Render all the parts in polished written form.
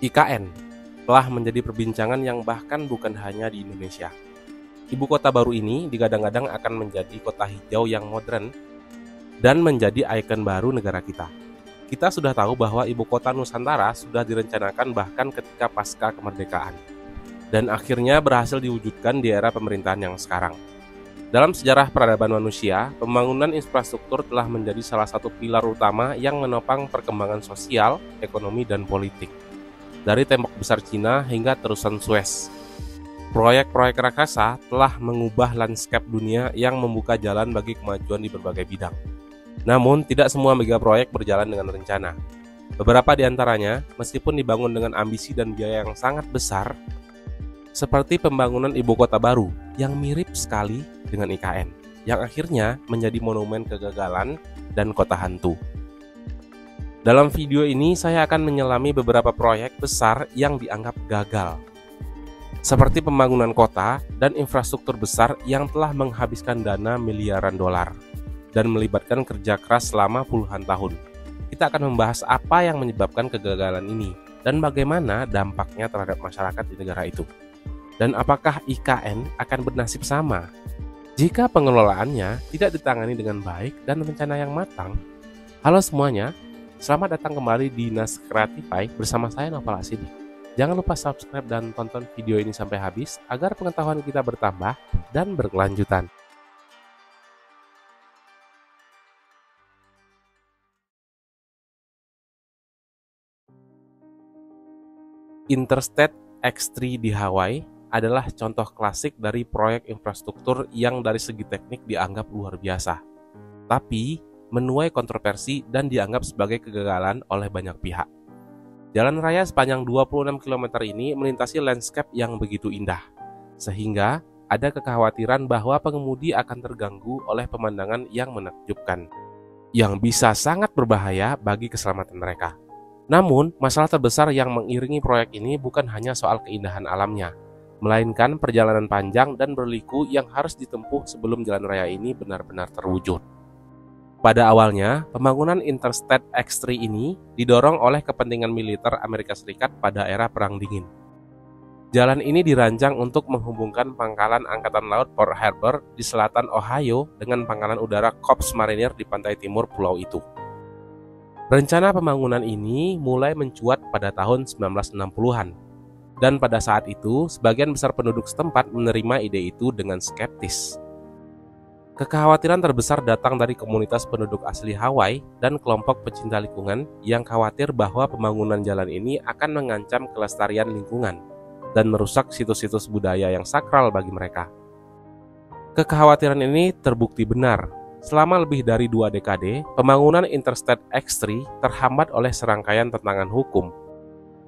IKN telah menjadi perbincangan yang bahkan bukan hanya di Indonesia. Ibu kota baru ini digadang-gadang akan menjadi kota hijau yang modern dan menjadi ikon baru negara kita. Kita sudah tahu bahwa ibu kota Nusantara sudah direncanakan bahkan ketika pasca kemerdekaan, dan akhirnya berhasil diwujudkan di era pemerintahan yang sekarang. Dalam sejarah peradaban manusia, pembangunan infrastruktur telah menjadi salah satu pilar utama yang menopang perkembangan sosial, ekonomi, dan politik. Dari tembok besar Cina hingga terusan Suez, proyek-proyek raksasa telah mengubah lanskap dunia yang membuka jalan bagi kemajuan di berbagai bidang. Namun, tidak semua megaproyek berjalan dengan rencana. Beberapa di antaranya, meskipun dibangun dengan ambisi dan biaya yang sangat besar, seperti pembangunan ibu kota baru yang mirip sekali dengan IKN, yang akhirnya menjadi monumen kegagalan dan kota hantu. Dalam video ini, saya akan menyelami beberapa proyek besar yang dianggap gagal, seperti pembangunan kota dan infrastruktur besar yang telah menghabiskan dana miliaran dolar dan melibatkan kerja keras selama puluhan tahun. Kita akan membahas apa yang menyebabkan kegagalan ini dan bagaimana dampaknya terhadap masyarakat di negara itu. Dan apakah IKN akan bernasib sama jika pengelolaannya tidak ditangani dengan baik dan rencana yang matang? Halo semuanya, selamat datang kembali di Nas Kreatify bersama saya Noval Asidi. Jangan lupa subscribe dan tonton video ini sampai habis agar pengetahuan kita bertambah dan berkelanjutan. Interstate X3 di Hawaii adalah contoh klasik dari proyek infrastruktur yang dari segi teknik dianggap luar biasa, tapi menuai kontroversi dan dianggap sebagai kegagalan oleh banyak pihak. Jalan raya sepanjang 26 km ini melintasi landscape yang begitu indah, sehingga ada kekhawatiran bahwa pengemudi akan terganggu oleh pemandangan yang menakjubkan, yang bisa sangat berbahaya bagi keselamatan mereka. Namun, masalah terbesar yang mengiringi proyek ini bukan hanya soal keindahan alamnya, melainkan perjalanan panjang dan berliku yang harus ditempuh sebelum jalan raya ini benar-benar terwujud. Pada awalnya, pembangunan Interstate X3 ini didorong oleh kepentingan militer Amerika Serikat pada era Perang Dingin. Jalan ini dirancang untuk menghubungkan pangkalan Angkatan Laut Pearl Harbor di selatan Ohio dengan pangkalan udara Corps Mariner di pantai timur pulau itu. Rencana pembangunan ini mulai mencuat pada tahun 1960-an, dan pada saat itu sebagian besar penduduk setempat menerima ide itu dengan skeptis. Kekhawatiran terbesar datang dari komunitas penduduk asli Hawaii dan kelompok pecinta lingkungan yang khawatir bahwa pembangunan jalan ini akan mengancam kelestarian lingkungan dan merusak situs-situs budaya yang sakral bagi mereka. Kekhawatiran ini terbukti benar. Selama lebih dari 2 dekade, pembangunan Interstate X3 terhambat oleh serangkaian tentangan hukum,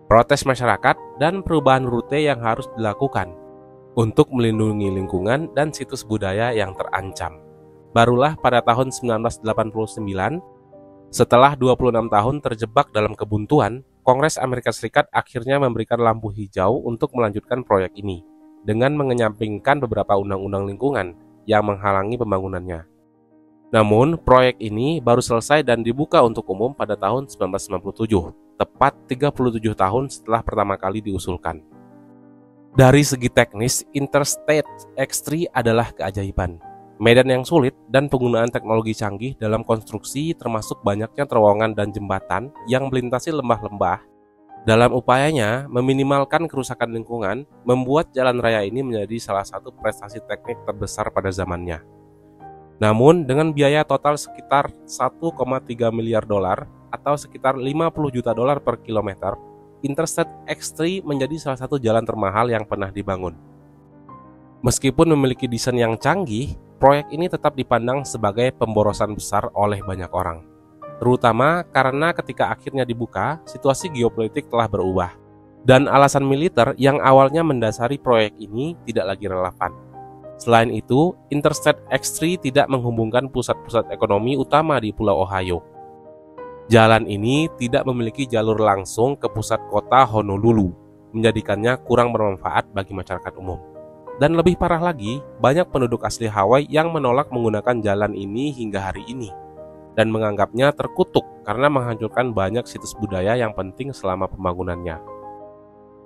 protes masyarakat, dan perubahan rute yang harus dilakukan untuk melindungi lingkungan dan situs budaya yang terancam. Barulah pada tahun 1989, setelah 26 tahun terjebak dalam kebuntuan, Kongres Amerika Serikat akhirnya memberikan lampu hijau untuk melanjutkan proyek ini dengan mengenyampingkan beberapa undang-undang lingkungan yang menghalangi pembangunannya. Namun, proyek ini baru selesai dan dibuka untuk umum pada tahun 1997, tepat 37 tahun setelah pertama kali diusulkan. Dari segi teknis, Interstate X3 adalah keajaiban. Medan yang sulit dan penggunaan teknologi canggih dalam konstruksi termasuk banyaknya terowongan dan jembatan yang melintasi lembah-lembah. Dalam upayanya meminimalkan kerusakan lingkungan, membuat jalan raya ini menjadi salah satu prestasi teknik terbesar pada zamannya. Namun, dengan biaya total sekitar 1,3 miliar dolar atau sekitar 50 juta dolar per kilometer, Interstate X3 menjadi salah satu jalan termahal yang pernah dibangun. Meskipun memiliki desain yang canggih, proyek ini tetap dipandang sebagai pemborosan besar oleh banyak orang. Terutama karena ketika akhirnya dibuka, situasi geopolitik telah berubah, dan alasan militer yang awalnya mendasari proyek ini tidak lagi relevan. Selain itu, Interstate X3 tidak menghubungkan pusat-pusat ekonomi utama di Pulau Ohio. Jalan ini tidak memiliki jalur langsung ke pusat kota Honolulu, menjadikannya kurang bermanfaat bagi masyarakat umum. Dan lebih parah lagi, banyak penduduk asli Hawaii yang menolak menggunakan jalan ini hingga hari ini, dan menganggapnya terkutuk karena menghancurkan banyak situs budaya yang penting selama pembangunannya.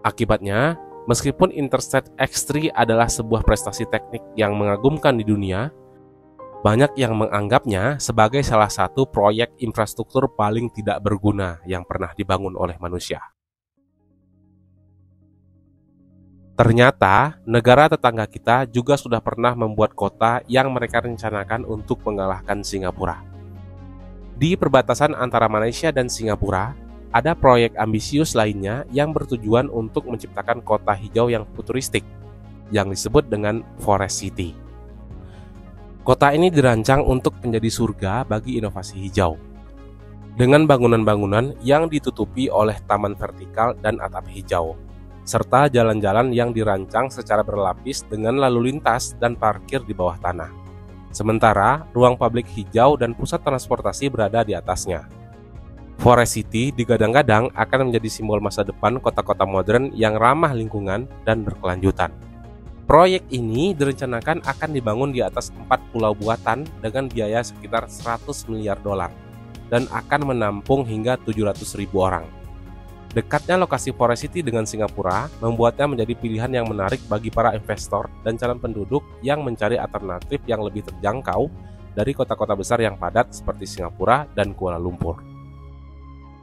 Akibatnya, meskipun Interstate X3 adalah sebuah prestasi teknik yang mengagumkan di dunia, banyak yang menganggapnya sebagai salah satu proyek infrastruktur paling tidak berguna yang pernah dibangun oleh manusia. Ternyata, negara tetangga kita juga sudah pernah membuat kota yang mereka rencanakan untuk mengalahkan Singapura. Di perbatasan antara Malaysia dan Singapura, ada proyek ambisius lainnya yang bertujuan untuk menciptakan kota hijau yang futuristik, yang disebut dengan Forest City. Kota ini dirancang untuk menjadi surga bagi inovasi hijau, dengan bangunan-bangunan yang ditutupi oleh taman vertikal dan atap hijau, serta jalan-jalan yang dirancang secara berlapis dengan lalu lintas dan parkir di bawah tanah. Sementara, ruang publik hijau dan pusat transportasi berada di atasnya. Forest City digadang-gadang akan menjadi simbol masa depan kota-kota modern yang ramah lingkungan dan berkelanjutan. Proyek ini direncanakan akan dibangun di atas 4 pulau buatan dengan biaya sekitar 100 miliar dolar dan akan menampung hingga 700.000 orang. Dekatnya lokasi Forest City dengan Singapura membuatnya menjadi pilihan yang menarik bagi para investor dan calon penduduk yang mencari alternatif yang lebih terjangkau dari kota-kota besar yang padat seperti Singapura dan Kuala Lumpur.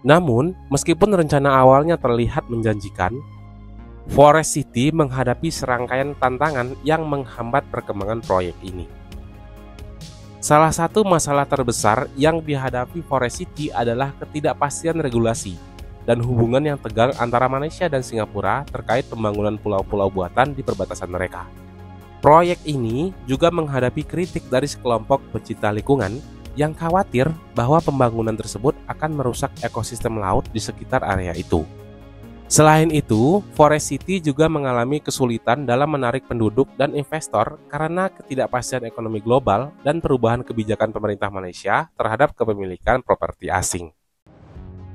Namun, meskipun rencana awalnya terlihat menjanjikan, Forest City menghadapi serangkaian tantangan yang menghambat perkembangan proyek ini. Salah satu masalah terbesar yang dihadapi Forest City adalah ketidakpastian regulasi dan hubungan yang tegang antara Malaysia dan Singapura terkait pembangunan pulau-pulau buatan di perbatasan mereka. Proyek ini juga menghadapi kritik dari sekelompok pecinta lingkungan yang khawatir bahwa pembangunan tersebut akan merusak ekosistem laut di sekitar area itu. Selain itu, Forest City juga mengalami kesulitan dalam menarik penduduk dan investor karena ketidakpastian ekonomi global dan perubahan kebijakan pemerintah Malaysia terhadap kepemilikan properti asing.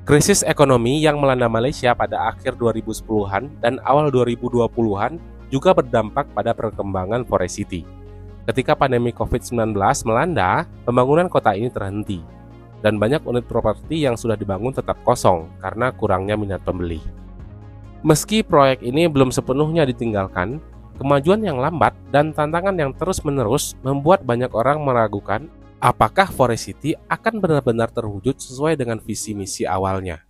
Krisis ekonomi yang melanda Malaysia pada akhir 2010-an dan awal 2020-an juga berdampak pada perkembangan Forest City. Ketika pandemi COVID-19 melanda, pembangunan kota ini terhenti, dan banyak unit properti yang sudah dibangun tetap kosong karena kurangnya minat pembeli. Meski proyek ini belum sepenuhnya ditinggalkan, kemajuan yang lambat dan tantangan yang terus-menerus membuat banyak orang meragukan apakah Forest City akan benar-benar terwujud sesuai dengan visi misi awalnya.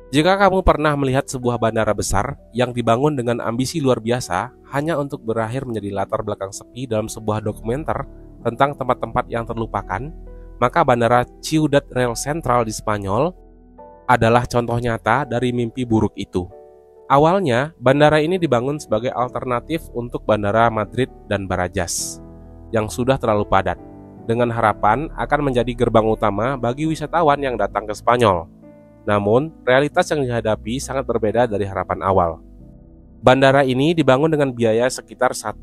Jika kamu pernah melihat sebuah bandara besar yang dibangun dengan ambisi luar biasa hanya untuk berakhir menjadi latar belakang sepi dalam sebuah dokumenter tentang tempat-tempat yang terlupakan, maka Bandara Ciudad Real Central di Spanyol adalah contoh nyata dari mimpi buruk itu. Awalnya, bandara ini dibangun sebagai alternatif untuk Bandara Madrid dan Barajas yang sudah terlalu padat, dengan harapan akan menjadi gerbang utama bagi wisatawan yang datang ke Spanyol. Namun, realitas yang dihadapi sangat berbeda dari harapan awal. Bandara ini dibangun dengan biaya sekitar 1,3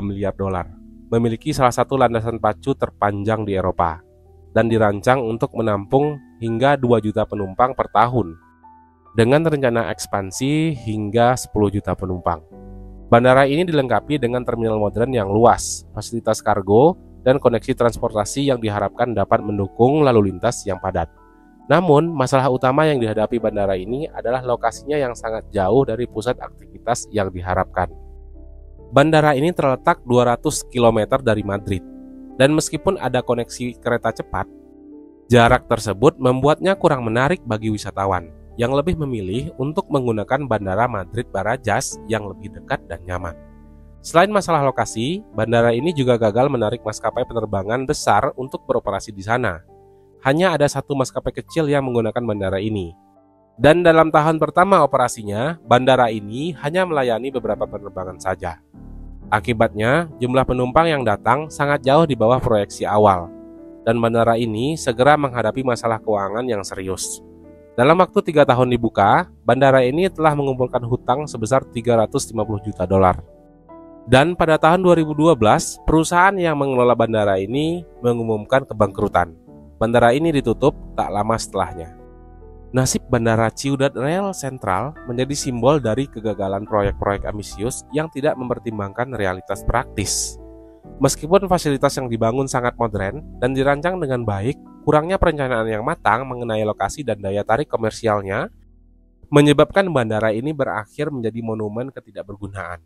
miliar dolar, memiliki salah satu landasan pacu terpanjang di Eropa, dan dirancang untuk menampung hingga 2 juta penumpang per tahun, dengan rencana ekspansi hingga 10 juta penumpang. Bandara ini dilengkapi dengan terminal modern yang luas, fasilitas kargo, dan koneksi transportasi yang diharapkan dapat mendukung lalu lintas yang padat. Namun, masalah utama yang dihadapi bandara ini adalah lokasinya yang sangat jauh dari pusat aktivitas yang diharapkan. Bandara ini terletak 200 km dari Madrid, dan meskipun ada koneksi kereta cepat, jarak tersebut membuatnya kurang menarik bagi wisatawan yang lebih memilih untuk menggunakan Bandara Madrid Barajas yang lebih dekat dan nyaman. Selain masalah lokasi, bandara ini juga gagal menarik maskapai penerbangan besar untuk beroperasi di sana. Hanya ada satu maskapai kecil yang menggunakan bandara ini. Dan dalam tahun pertama operasinya, bandara ini hanya melayani beberapa penerbangan saja. Akibatnya, jumlah penumpang yang datang sangat jauh di bawah proyeksi awal, dan bandara ini segera menghadapi masalah keuangan yang serius. Dalam waktu 3 tahun dibuka, bandara ini telah mengumpulkan hutang sebesar 350 juta dolar. Dan pada tahun 2012, perusahaan yang mengelola bandara ini mengumumkan kebangkrutan. Bandara ini ditutup tak lama setelahnya. Nasib Bandara Ciudad Real Central menjadi simbol dari kegagalan proyek-proyek ambisius yang tidak mempertimbangkan realitas praktis. Meskipun fasilitas yang dibangun sangat modern dan dirancang dengan baik, kurangnya perencanaan yang matang mengenai lokasi dan daya tarik komersialnya menyebabkan bandara ini berakhir menjadi monumen ketidakbergunaan.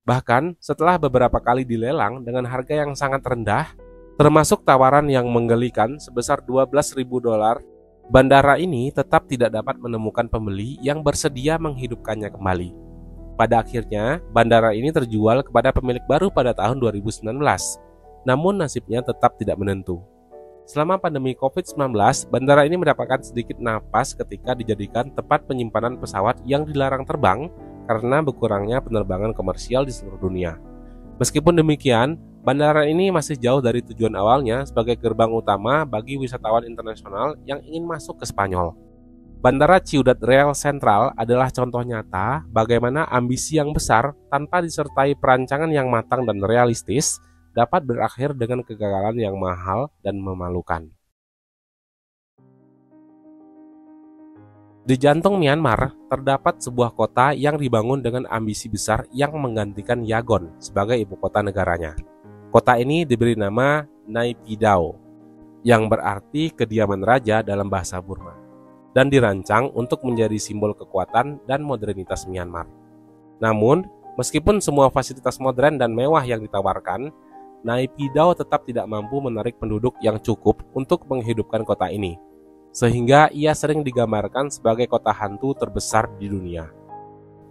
Bahkan setelah beberapa kali dilelang dengan harga yang sangat rendah, termasuk tawaran yang menggelikan sebesar $12.000, bandara ini tetap tidak dapat menemukan pembeli yang bersedia menghidupkannya kembali. Pada akhirnya, bandara ini terjual kepada pemilik baru pada tahun 2019, namun nasibnya tetap tidak menentu. Selama pandemi COVID-19, bandara ini mendapatkan sedikit napas ketika dijadikan tempat penyimpanan pesawat yang dilarang terbang karena berkurangnya penerbangan komersial di seluruh dunia. Meskipun demikian, bandara ini masih jauh dari tujuan awalnya sebagai gerbang utama bagi wisatawan internasional yang ingin masuk ke Spanyol. Bandara Ciudad Real Central adalah contoh nyata bagaimana ambisi yang besar tanpa disertai perancangan yang matang dan realistis dapat berakhir dengan kegagalan yang mahal dan memalukan. Di jantung Myanmar, terdapat sebuah kota yang dibangun dengan ambisi besar yang menggantikan Yangon sebagai ibu kota negaranya. Kota ini diberi nama Naypyidaw, yang berarti kediaman raja dalam bahasa Burma, dan dirancang untuk menjadi simbol kekuatan dan modernitas Myanmar. Namun, meskipun semua fasilitas modern dan mewah yang ditawarkan, Naypyidaw tetap tidak mampu menarik penduduk yang cukup untuk menghidupkan kota ini, sehingga ia sering digambarkan sebagai kota hantu terbesar di dunia.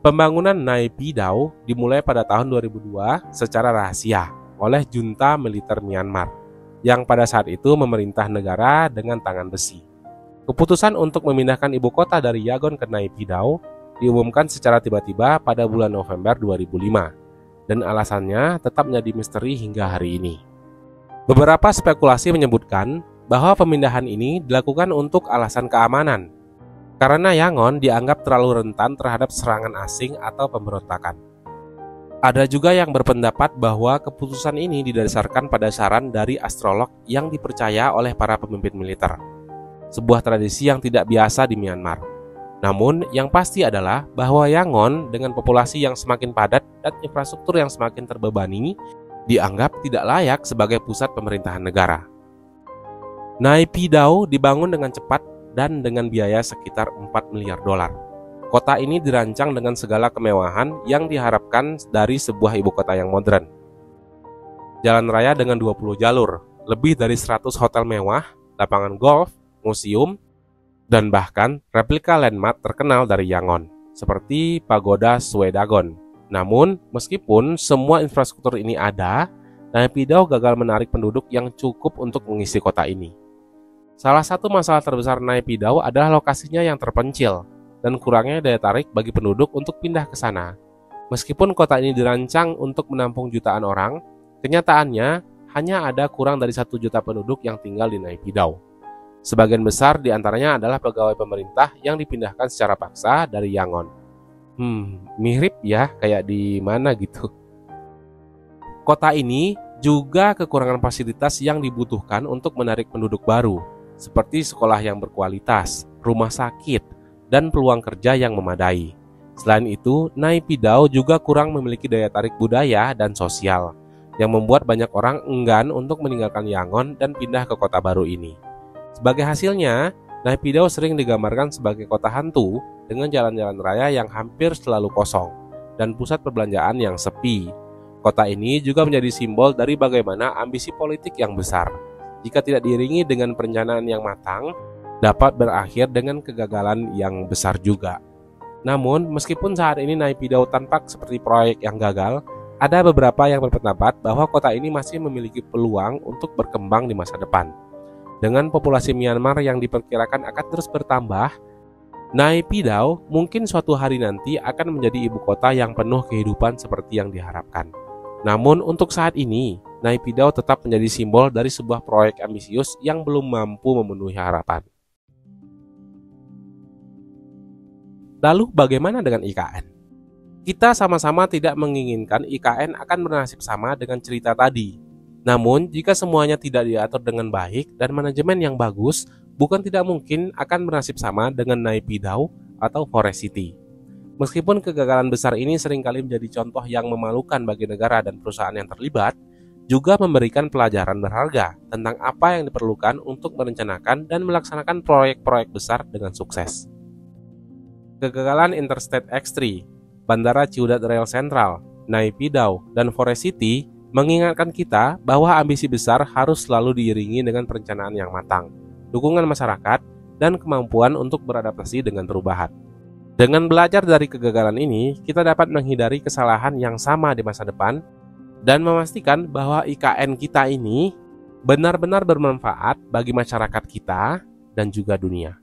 Pembangunan Naypyidaw dimulai pada tahun 2002 secara rahasia oleh junta militer Myanmar, yang pada saat itu memerintah negara dengan tangan besi. Keputusan untuk memindahkan ibu kota dari Yangon ke Naypyidaw diumumkan secara tiba-tiba pada bulan November 2005. Dan alasannya tetap menjadi misteri hingga hari ini. Beberapa spekulasi menyebutkan bahwa pemindahan ini dilakukan untuk alasan keamanan, karena Yangon dianggap terlalu rentan terhadap serangan asing atau pemberontakan. Ada juga yang berpendapat bahwa keputusan ini didasarkan pada saran dari astrolog yang dipercaya oleh para pemimpin militer, sebuah tradisi yang tidak biasa di Myanmar. Namun, yang pasti adalah bahwa Yangon dengan populasi yang semakin padat dan infrastruktur yang semakin terbebani dianggap tidak layak sebagai pusat pemerintahan negara. Naypyidaw dibangun dengan cepat dan dengan biaya sekitar $4 miliar. Kota ini dirancang dengan segala kemewahan yang diharapkan dari sebuah ibu kota yang modern. Jalan raya dengan 20 jalur, lebih dari 100 hotel mewah, lapangan golf, museum, dan bahkan replika landmark terkenal dari Yangon, seperti Pagoda Shwedagon. Namun, meskipun semua infrastruktur ini ada, Naypyidaw gagal menarik penduduk yang cukup untuk mengisi kota ini. Salah satu masalah terbesar Naypyidaw adalah lokasinya yang terpencil dan kurangnya daya tarik bagi penduduk untuk pindah ke sana. Meskipun kota ini dirancang untuk menampung jutaan orang, kenyataannya hanya ada kurang dari 1 juta penduduk yang tinggal di Naypyidaw. Sebagian besar diantaranya adalah pegawai pemerintah yang dipindahkan secara paksa dari Yangon. Mirip ya, kayak di mana gitu. Kota ini juga kekurangan fasilitas yang dibutuhkan untuk menarik penduduk baru, seperti sekolah yang berkualitas, rumah sakit, dan peluang kerja yang memadai. Selain itu, Naypyidaw juga kurang memiliki daya tarik budaya dan sosial, yang membuat banyak orang enggan untuk meninggalkan Yangon dan pindah ke kota baru ini. Sebagai hasilnya, Naypyidaw sering digambarkan sebagai kota hantu dengan jalan-jalan raya yang hampir selalu kosong dan pusat perbelanjaan yang sepi. Kota ini juga menjadi simbol dari bagaimana ambisi politik yang besar, jika tidak diiringi dengan perencanaan yang matang, dapat berakhir dengan kegagalan yang besar juga. Namun, meskipun saat ini Naypyidaw tampak seperti proyek yang gagal, ada beberapa yang berpendapat bahwa kota ini masih memiliki peluang untuk berkembang di masa depan. Dengan populasi Myanmar yang diperkirakan akan terus bertambah, Naypyidaw mungkin suatu hari nanti akan menjadi ibu kota yang penuh kehidupan seperti yang diharapkan. Namun untuk saat ini, Naypyidaw tetap menjadi simbol dari sebuah proyek ambisius yang belum mampu memenuhi harapan. Lalu bagaimana dengan IKN? Kita sama-sama tidak menginginkan IKN akan bernasib sama dengan cerita tadi. Namun, jika semuanya tidak diatur dengan baik dan manajemen yang bagus, bukan tidak mungkin akan bernasib sama dengan Naypyidaw atau Forest City. Meskipun kegagalan besar ini seringkali menjadi contoh yang memalukan bagi negara dan perusahaan yang terlibat, juga memberikan pelajaran berharga tentang apa yang diperlukan untuk merencanakan dan melaksanakan proyek-proyek besar dengan sukses. Kegagalan Interstate X3, Bandara Ciudat Rail Sentral, Naypyidaw, dan Forest City mengingatkan kita bahwa ambisi besar harus selalu diiringi dengan perencanaan yang matang, dukungan masyarakat, dan kemampuan untuk beradaptasi dengan perubahan. Dengan belajar dari kegagalan ini, kita dapat menghindari kesalahan yang sama di masa depan dan memastikan bahwa IKN kita ini benar-benar bermanfaat bagi masyarakat kita dan juga dunia.